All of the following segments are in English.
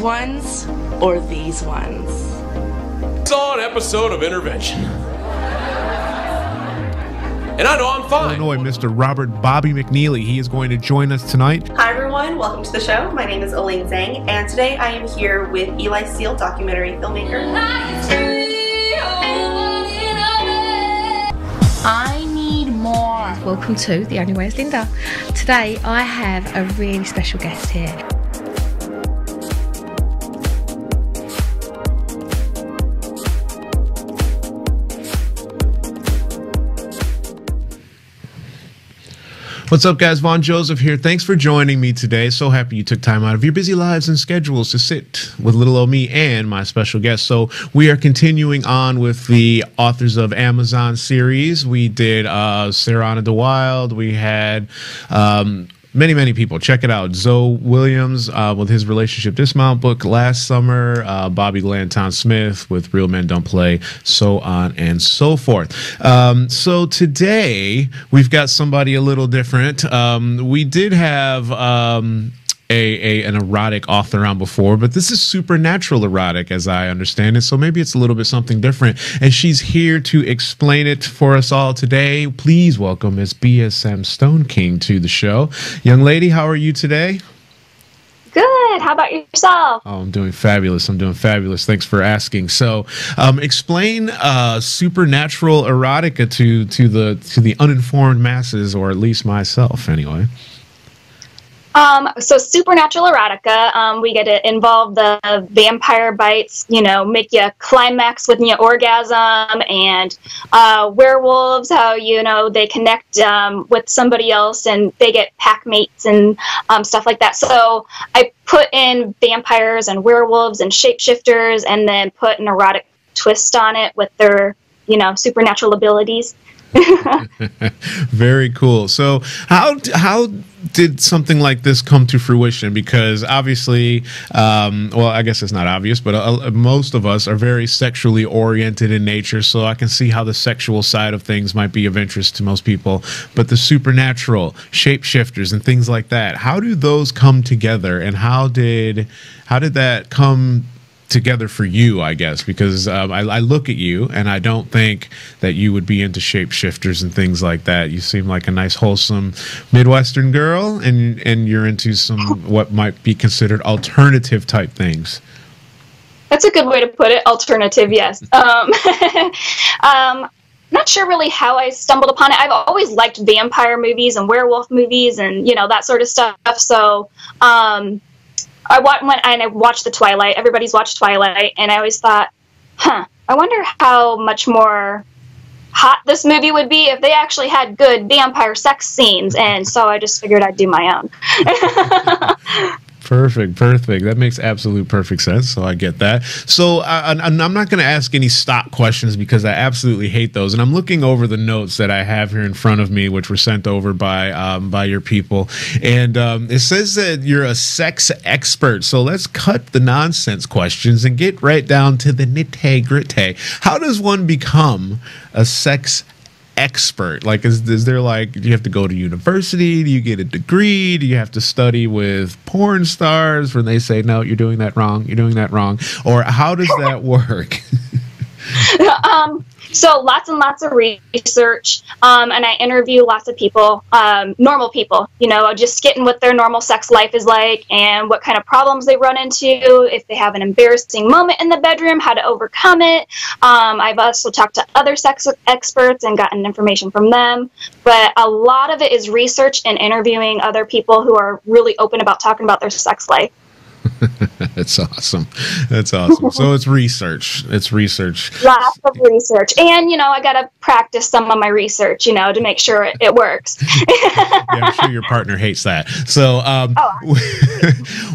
ones or these ones? Saw an episode of Intervention. And I know I'm fine. Illinois, Mr. Robert Bobby McNeely. He is going to join us tonight. Hi everyone, welcome to the show. My name is Elaine Zhang, and today I am here with Eli Seal, documentary filmmaker. I need more. Welcome to The Only Way is Linda. Today I have a really special guest here. What's up, guys? Vaughn Johseph here. Thanks for joining me today. So happy you took time out of your busy lives and schedules to sit with little old me and my special guest. So we are continuing on with the Authors of Amazon series. We did Sarah Anna de Wilde. We had many people. Check it out. Zoe Williams with his Relationship Dismount book last summer. Bobby Glanton Smith with Real Men Don't Play, so on and so forth. So today we've got somebody a little different. We did have an erotic author on before, but this is supernatural erotic as I understand it, so maybe it's a little bit something different, and she's here to explain it for us all today. Please welcome Miss BSM Stoneking to the show. Young lady, how are you today? Good. How about yourself? Oh, I'm doing fabulous. I'm doing fabulous. Thanks for asking. So, explain supernatural erotica to the uninformed masses, or at least myself, anyway. So supernatural erotica, we get to involve the vampire bites, you know, make you climax with your orgasm, and werewolves, how, you know, they connect with somebody else and they get pack mates and stuff like that. So I put in vampires and werewolves and shapeshifters, and then put an erotic twist on it with their, you know, supernatural abilities. Very cool. So how did something like this come to fruition? Because obviously, well, I guess it's not obvious, but most of us are very sexually oriented in nature, so I can see how the sexual side of things might be of interest to most people. But the supernatural, shapeshifters and things like that, how do those come together, and how did that come together for you, I guess? Because I look at you and I don't think that you would be into shapeshifters and things like that. You seem like a nice, wholesome Midwestern girl, and you're into some what might be considered alternative type things. That's a good way to put it. Alternative, yes. Not sure really how I stumbled upon it. I've always liked vampire movies and werewolf movies and, you know, that sort of stuff. So I watched the Twilight. Everybody's watched Twilight, and I always thought, I wonder how much more hot this movie would be if they actually had good vampire sex scenes. And so I just figured I'd do my own. Perfect. That makes absolute perfect sense. So I get that. So I'm not going to ask any stock questions because I absolutely hate those. And I'm looking over the notes that I have here in front of me, which were sent over by your people. And it says that you're a sex expert. So let's cut the nonsense questions and get right down to the nitty-gritty. How does one become a sex expert? Like, is there, like, do you have to go to university? Do you get a degree? Do you have to study with porn stars when they say, no, you're doing that wrong, or how does that work? So lots and lots of research, and I interview lots of people, normal people, you know, just getting what their normal sex life is like and what kind of problems they run into, if they have an embarrassing moment in the bedroom, how to overcome it. I've also talked to other sex experts and gotten information from them, but a lot of it is research and interviewing other people who are really open about talking about their sex life. That's awesome. So it's research. Lots of research. And, you know, I got to practice some of my research, you know, to make sure it works. Yeah, I'm sure your partner hates that. So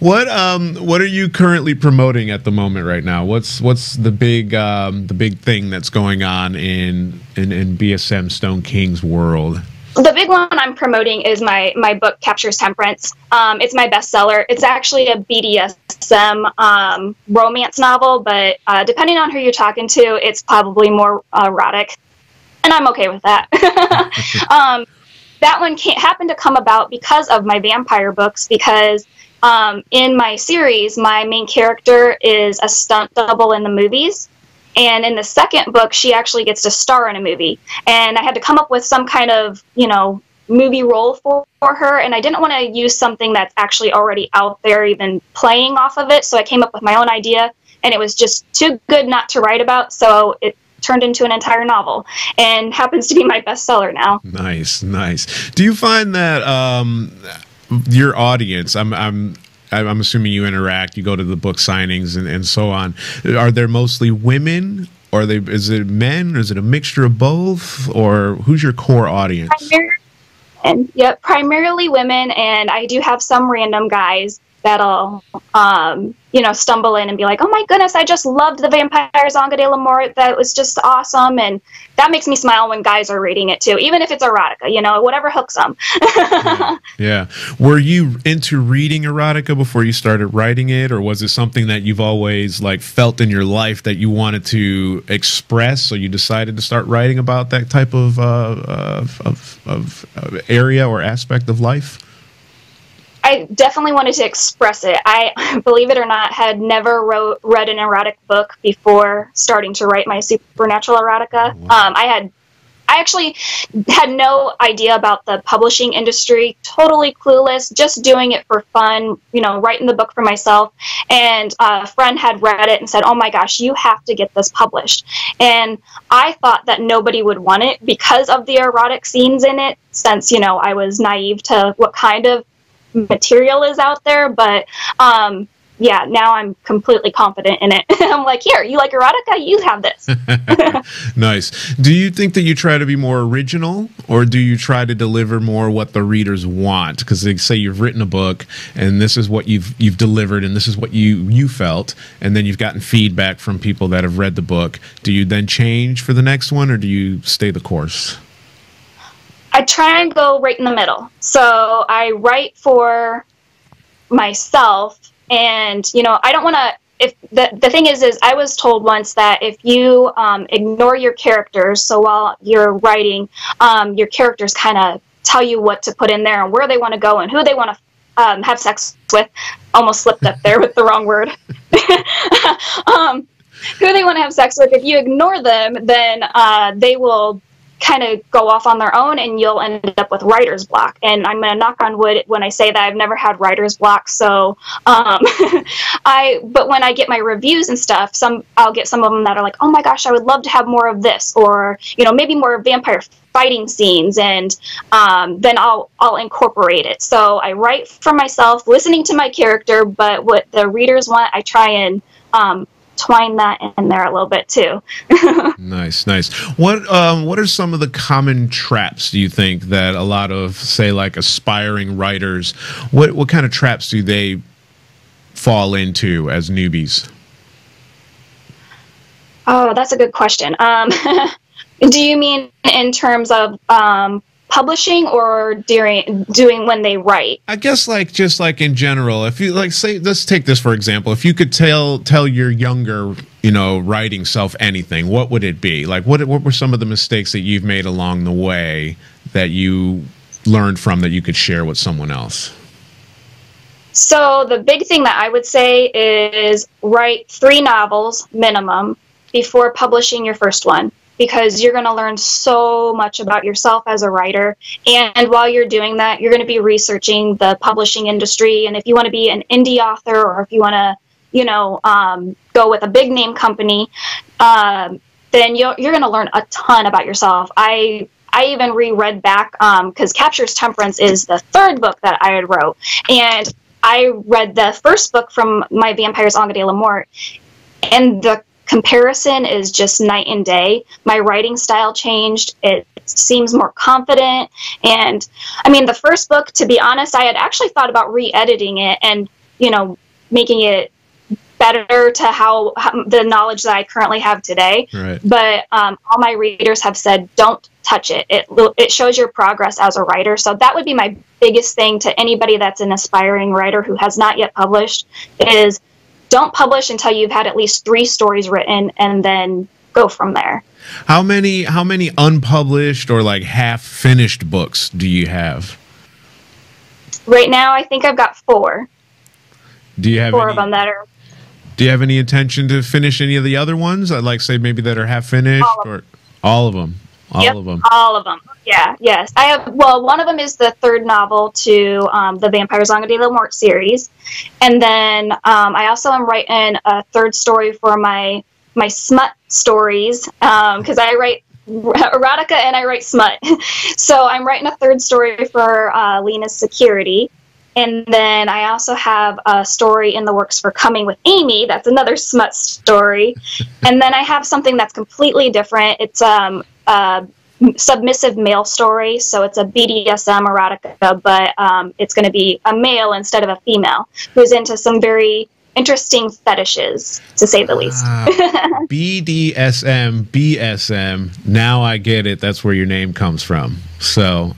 what are you currently promoting at the moment right now? What's the big thing that's going on in BSM Stoneking's world? The big one I'm promoting is my book, Captures Temperance. It's my bestseller. It's actually a BDSM romance novel, but depending on who you're talking to, it's probably more erotic. And I'm okay with that. That one happen to come about because of my vampire books, because in my series, my main character is a stunt double in the movies. And in the second book, she actually gets to star in a movie. And I had to come up with some kind of, movie role for her. And I didn't want to use something that's actually already out there, even playing off of it. So I came up with my own idea, and it was just too good not to write about. So it turned into an entire novel and happens to be my bestseller now. Nice, nice. Do you find that your audience, I'm assuming you interact, you go to the book signings and so on. Are there mostly women, or is it men, or is it a mixture of both, or who's your core audience? Primarily women, and I do have some random guys that'll, stumble in and be like, oh my goodness, I just loved The Vampires Ange De La Mort. That was just awesome. And that makes me smile when guys are reading it too, even if it's erotica, whatever hooks them. Yeah. Were you into reading erotica before you started writing it, or was it something that you've always felt in your life that you wanted to express, so you decided to start writing about that type of area or aspect of life? I definitely wanted to express it. I, believe it or not, had never read an erotic book before starting to write my supernatural erotica. Wow. I actually had no idea about the publishing industry, totally clueless, just doing it for fun, writing the book for myself. And a friend had read it and said, oh my gosh, you have to get this published. And I thought that nobody would want it because of the erotic scenes in it, since, I was naive to what kind of material is out there. But now I'm completely confident in it. I'm like, here, you like erotica, you have this. Nice. Do you think that you try to be more original, or do you try to deliver more what the readers want? Because they say you've written a book and this is what you've delivered, and this is what you felt, and then you've gotten feedback from people that have read the book. Do you then change for the next one, or do you stay the course? I try and go right in the middle. So I write for myself, and I don't want to. If the thing is I was told once that if you ignore your characters, so while you're writing, your characters kind of tell you what to put in there and where they want to go and who they want to have sex with. Almost slipped up there with the wrong word. Who they want to have sex with. If you ignore them, then they will kind of go off on their own, and you'll end up with writer's block. And I'm going to knock on wood when I say that I've never had writer's block. So, but when I get my reviews and stuff, I'll get some of them that are like, oh my gosh, I would love to have more of this, or, maybe more vampire fighting scenes. And, then I'll incorporate it. So I write for myself, listening to my character, but what the readers want, I try and, twine that in there a little bit too. Nice. What are some of the common traps, do you think, that a lot of, say, aspiring writers, what kind of traps do they fall into as newbies? Oh, that's a good question. Do you mean in terms of publishing, or doing when they write? I guess just in general. If you say, let's take this for example. If you could tell your younger, writing self anything, what would it be? What were some of the mistakes that you've made along the way that you learned from that you could share with someone else? So the big thing that I would say is write 3 novels minimum before publishing your first one, because you're going to learn so much about yourself as a writer. And while you're doing that, you're going to be researching the publishing industry. And if you want to be an indie author, or if you want to, go with a big name company, then you're going to learn a ton about yourself. I even reread back, because Captures Temperance is the 3rd book that I had wrote. And I read the first book from my Vampires Ange De La Mort, and the comparison is just night and day. My writing style changed. It seems more confident. And I mean, the first book, to be honest, I had actually thought about re-editing it and, making it better to how the knowledge that I currently have today. Right. But all my readers have said, don't touch it. It shows your progress as a writer. So that would be my biggest thing to anybody that's an aspiring writer who has not yet published, is don't publish until you've had at least 3 stories written, and then go from there. How many unpublished or half-finished books do you have? Right now, I think I've got 4. Do you have four of them that are. Do you have any intention to finish any of the other ones? I'd like say maybe that are half finished, or all of them. All of them. All of them. Yeah. Yes. I have. Well, one of them is the third novel to the Vampires Ange De La Mort series, and then I also am writing a third story for my smut stories because I write erotica and I write smut. So I'm writing a third story for Lena's Security. And then I also have a story in the works for Coming with Amy. That's another smut story. And then I have something that's completely different. It's a submissive male story. So it's a BDSM erotica, but it's going to be a male instead of a female who's into some very interesting fetishes, to say the least. BDSM, BSM. Now I get it. That's where your name comes from. So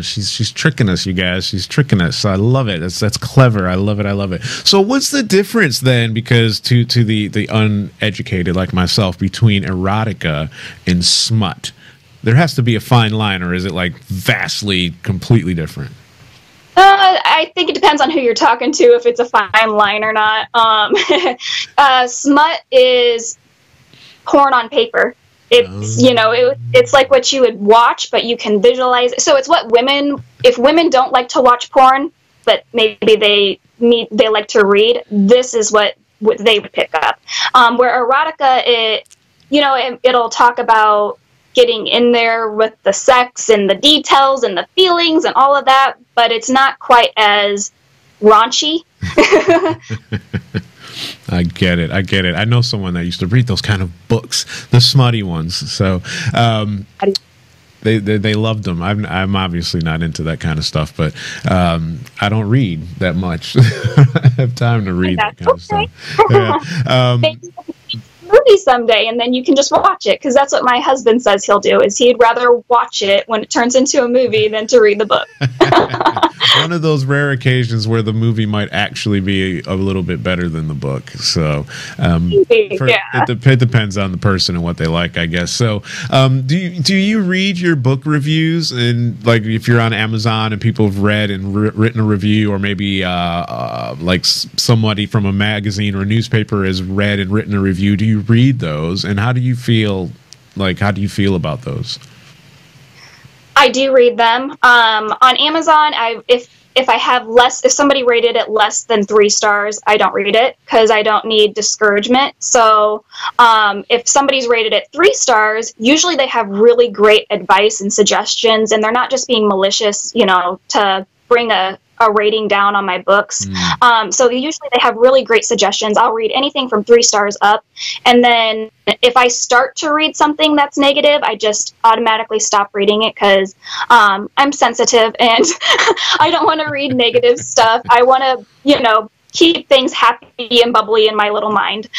she's tricking us, you guys. She's tricking us. I love it. That's clever. I love it. I love it. So what's the difference then? Because to the uneducated like myself, between erotica and smut, there has to be a fine line, or is it like vastly, completely different? I think it depends on who you're talking to, if it's a fine line or not. Smut is porn on paper. It's, it's like what you would watch, but you can visualize it. So it's what if women don't like to watch porn, but maybe they like to read, this is what they would pick up. Where erotica, it'll talk about getting in there with the sex and the details and the feelings and all of that, but it's not quite as raunchy. I get it. I know someone that used to read those kind of books, the smutty ones. So they loved them. I'm obviously not into that kind of stuff, but I don't read that much. I have time to read that kind of stuff. Yeah. Maybe movie someday, and then you can just watch it, because that's what my husband says he'll do, is he'd rather watch it when it turns into a movie than to read the book. One of those rare occasions where the movie might actually be a little bit better than the book. So it depends on the person and what they like, I guess. So do you read your book reviews, and like if you're on Amazon and people have read and written a review, or maybe like somebody from a magazine or a newspaper has read and written a review, do you read those, and how do you feel about those? I do read them. On Amazon, if somebody rated it less than 3 stars, I don't read it, because I don't need discouragement. So if somebody's rated it 3 stars, usually they have really great advice and suggestions, and they're not just being malicious, to bring a rating down on my books. So usually they have really great suggestions. I'll read anything from 3 stars up. And then if I start to read something that's negative, I just automatically stop reading it, because I'm sensitive and I don't want to read negative stuff. I want to, keep things happy and bubbly in my little mind.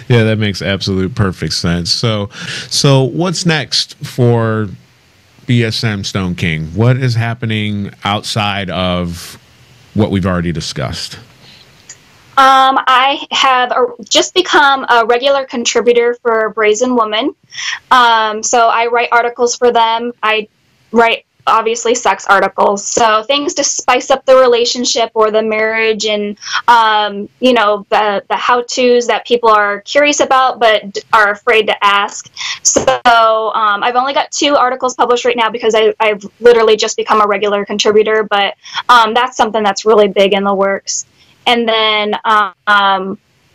Yeah, that makes absolute perfect sense. So what's next for BSM Stoneking? What is happening outside of what we've already discussed? I have just become a regular contributor for Brazen Woman. So I write articles for them. I write, obviously, sex articles. So things to spice up the relationship or the marriage, and, the how-tos that people are curious about but are afraid to ask. So I've only got 2 articles published right now, because I've literally just become a regular contributor, but that's something that's really big in the works. And then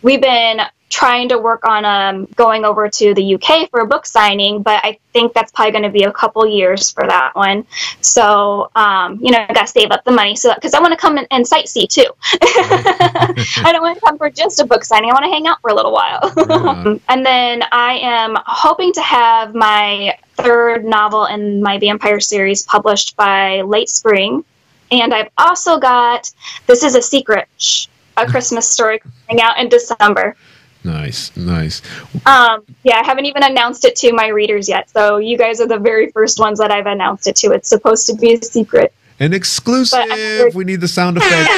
we've been trying to work on going over to the UK for a book signing, but I think that's probably going to be a couple years for that one. So, I got to save up the money, because I want to come and sightsee too. I don't want to come for just a book signing. I want to hang out for a little while. And then I am hoping to have my 3rd novel in my vampire series published by late spring. And I've also got, this is a secret, a Christmas story coming out in December. Nice. I haven't even announced it to my readers yet, so you guys are the very first ones that I've announced it to. It's supposed to be a secret. An exclusive. We need the sound effect.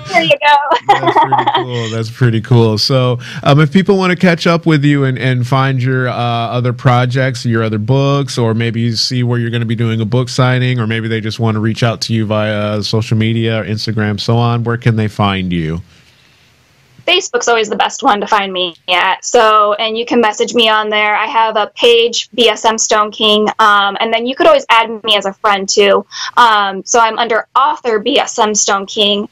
There you go. That's pretty cool. That's pretty cool. So, if people want to catch up with you and find your other projects, your other books, or maybe see where you're going to be doing a book signing, or maybe they just want to reach out to you via social media or Instagram, so on, where can they find you? Facebook's always the best one to find me at. So, and you can message me on there. I have a page, BSM Stoneking, and then you could always add me as a friend too. So I'm under author BSM Stoneking,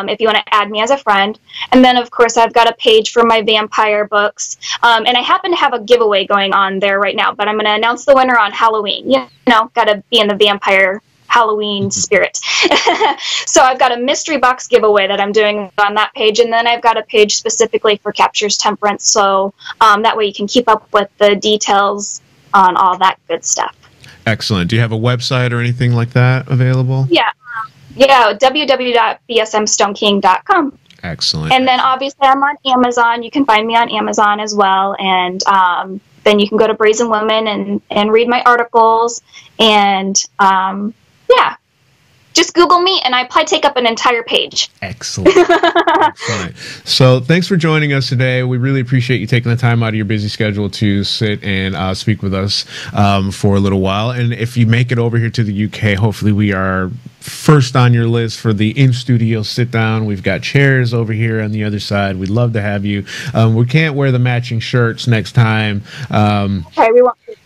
if you want to add me as a friend. And then, of course, I've got a page for my vampire books. And I happen to have a giveaway going on there right now, but I'm going to announce the winner on Halloween. You know, got to be in the vampire Halloween spirit. So I've got a mystery box giveaway that I'm doing on that page, and then I've got a page specifically for Captures Temperance, so that way you can keep up with the details on all that good stuff. Excellent. Do you have a website or anything like that available? Yeah, www.bsmstoneking.com. Excellent. And then obviously I'm on Amazon. You can find me on Amazon as well, and then you can go to Brazen Woman and read my articles, and yeah, just Google me, and I probably take up an entire page. Excellent. Excellent. So thanks for joining us today. We really appreciate you taking the time out of your busy schedule to sit and speak with us for a little while. And if you make it over here to the UK, hopefully we are first on your list for the in-studio sit-down. We've got chairs over here on the other side. We'd love to have you. We can't wear the matching shirts next time. Okay, we won't do that.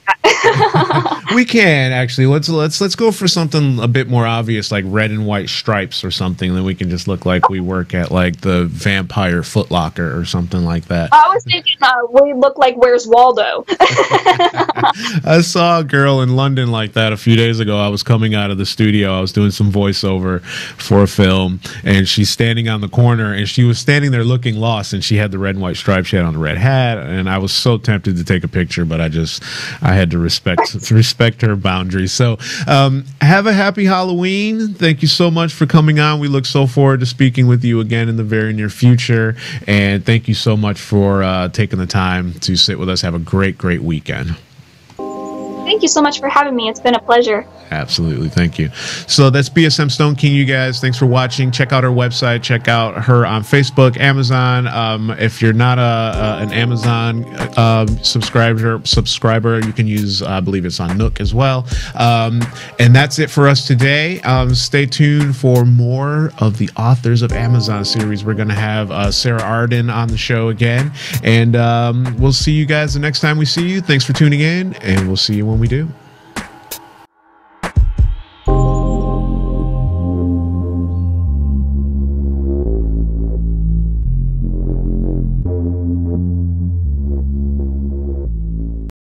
We can actually. Let's go for something a bit more obvious, like red and white stripes or something. Then we can just look like we work at like the Vampire Foot Locker or something like that. I was thinking we look like Where's Waldo. I saw a girl in London like that a few days ago. I was coming out of the studio. I was doing some voiceover for a film, and she's standing on the corner, and she was standing there looking lost, and she had the red and white stripes. She had on a red hat, and I was so tempted to take a picture, but I had to respect her boundaries. So have a happy Halloween. Thank you so much for coming on. We look so forward to speaking with you again in the very near future, and thank you so much for taking the time to sit with us. Have a great weekend. Thank you so much for having me. It's been a pleasure. Absolutely. Thank you. So that's BSM Stoneking, you guys. Thanks for watching. Check out her website. Check out her on Facebook, Amazon. If you're not an Amazon subscriber, you can use, I believe it's on Nook as well. And that's it for us today. Stay tuned for more of the Authors of Amazon series. We're going to have Sarah Arden on the show again. And we'll see you guys the next time we see you. Thanks for tuning in, and we'll see you when we do.